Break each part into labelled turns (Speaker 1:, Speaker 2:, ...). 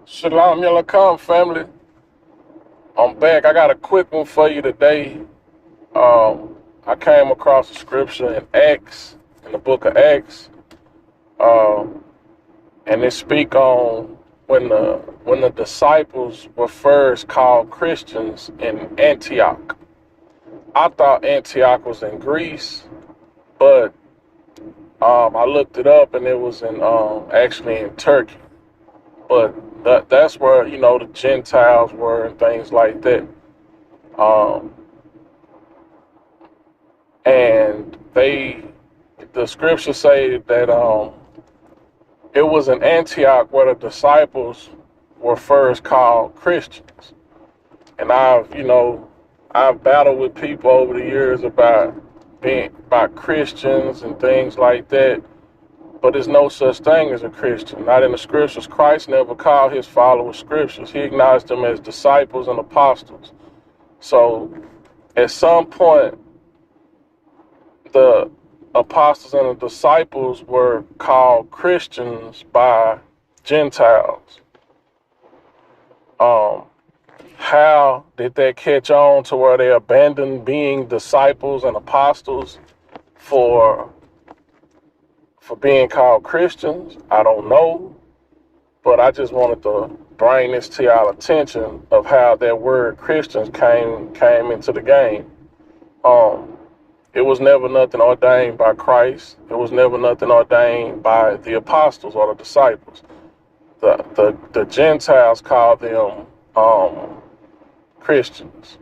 Speaker 1: Shalom Yalakum family. I'm back. I got a quick one for you today. I came across a scripture in Acts, in the book of Acts, um, and it speak on when the disciples were first called Christians in Antioch. I thought Antioch was in Greece, but I looked it up and it was in actually in Turkey. But that's where the Gentiles were and things like that. Um, and the scriptures say that it was in Antioch where the disciples were first called Christians. And I've battled with people over the years about Christians and things like that. But there's no such thing as a Christian. Not in the scriptures. Christ never called his followers scriptures. He acknowledged them as disciples and apostles. So at some point, the apostles and the disciples were called Christians by Gentiles. How did that catch on to where they abandoned being disciples and apostles for being called Christians? I don't know, but I just wanted to bring this to y'all attention of how that word Christians came into the game. It was never nothing ordained by Christ. It was never nothing ordained by the apostles or the disciples. The Gentiles called them Christians.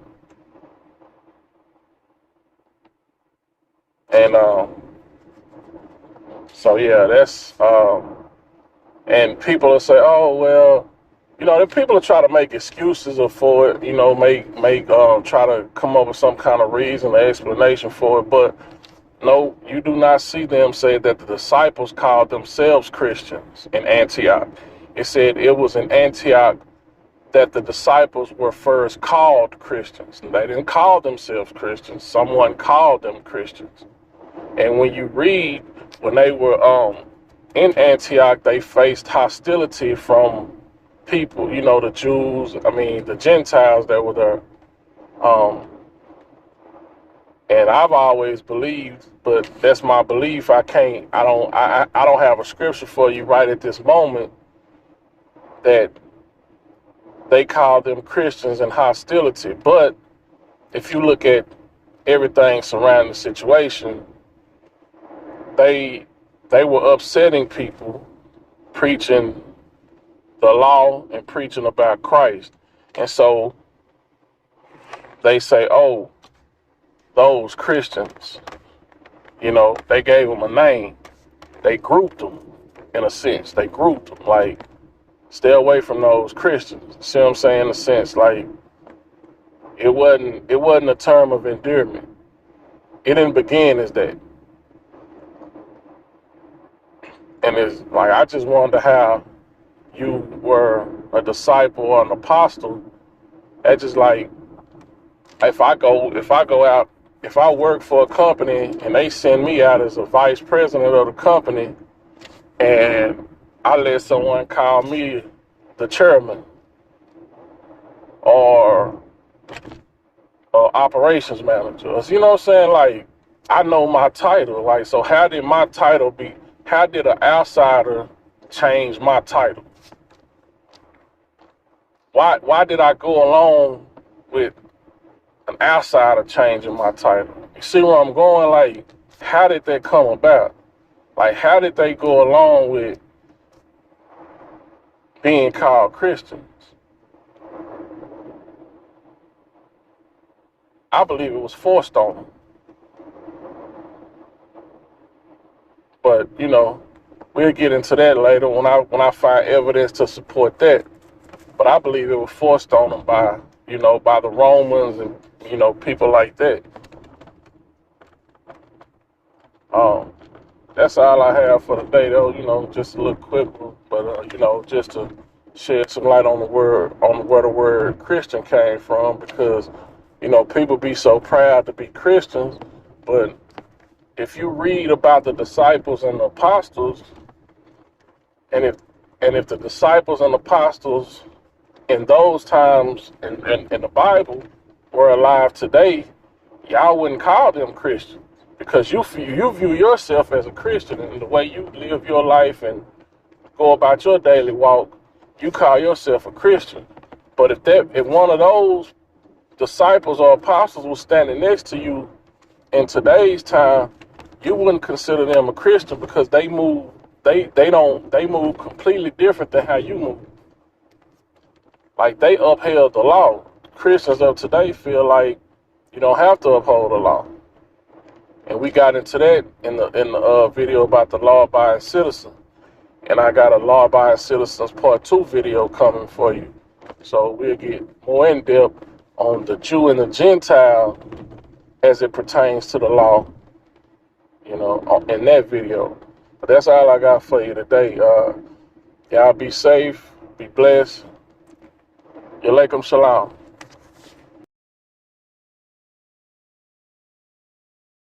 Speaker 1: And so yeah, that's and people will say, oh well, the people will try to make excuses for it, try to come up with some kind of reason or explanation for it. But no, you do not see them say that the disciples called themselves Christians in Antioch. It said it was in Antioch that the disciples were first called Christians. They didn't call themselves Christians. Someone called them Christians. And when you read, when they were in Antioch, they faced hostility from people, the Jews, the Gentiles that were there. And I've always believed, but that's my belief. I don't have a scripture for you right at this moment that they call them Christians in hostility. But if you look at everything surrounding the situation, they were upsetting people, preaching the law and preaching about Christ. And so they say, oh, those Christians, they gave them a name. They grouped them in a sense. They grouped them like, stay away from those Christians. See what I'm saying? In a sense, like it wasn't a term of endearment. It didn't begin as that. And it's like, I just wonder how you were a disciple or an apostle. That's just like, if I work for a company and they send me out as a vice president of the company and I let someone call me the chairman or operations manager, you know what I'm saying? Like, I know my title. Like, so how did an outsider change my title? Why did I go along with an outsider changing my title? You see where I'm going? Like, how did that come about? Like, how did they go along with being called Christians? I believe it was forced on them. But, we'll get into that later when I find evidence to support that. But I believe it was forced on them by the Romans and, people like that. That's all I have for today, though, just a little quick, but, just to shed some light on where the word Christian came from, because, people be so proud to be Christians, but if you read about the disciples and the apostles, and And if the disciples and apostles in those times in the Bible were alive today, y'all wouldn't call them Christians because you view yourself as a Christian, and the way you live your life and go about your daily walk, you call yourself a Christian. But if one of those disciples or apostles was standing next to you in today's time, you wouldn't consider them a Christian because they move completely different than how you move. Like, they upheld the law. Christians of today feel like you don't have to uphold the law. And we got into that in the video about the law-abiding citizen. And I got a law-abiding citizens part 2 video coming for you. So we'll get more in depth on the Jew and the Gentile as it pertains to the law, in that video. But that's all I got for you today. Y'all be safe, be blessed. Yalaikum Shalom.